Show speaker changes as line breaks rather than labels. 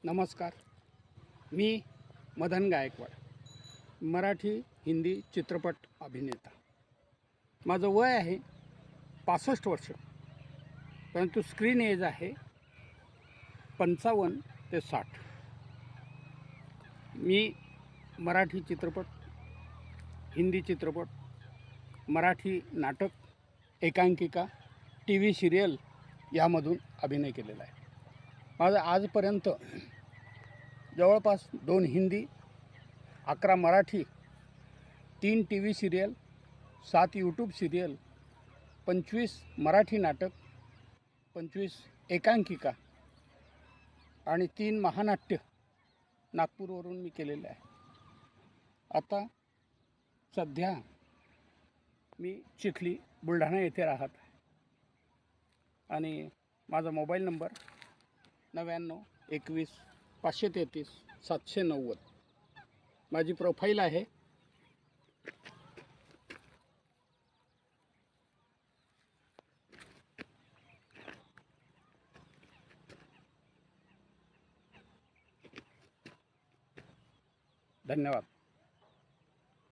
नमस्कार. मी मदन गायकवाड, मराठी हिंदी चित्रपट अभिनेता. माझं वय आहे 65 वर्ष, परंतु स्क्रीन एज आहे 55 ते 60. मी मराठी चित्रपट, हिंदी चित्रपट, मराठी नाटक, एकांकिका, टी व्ही सिरियल यामधून अभिनय केलेला आहे. माझं आजपर्यंत जवळपास 2 Hindi, 11 Marathi, 3 T V serial, 7 YouTube serial, 25 Marathi नाटक, 25 एकांकिका आणि 3 महानाट्य नागपूरवरून मी केलेलं आहे. आता सध्या मी चिखली बुलढाणा येथे राहत आहे आणि माझा मोबाईल नंबर 99 21 533 790. माझी प्रोफाईल आहे. धन्यवाद.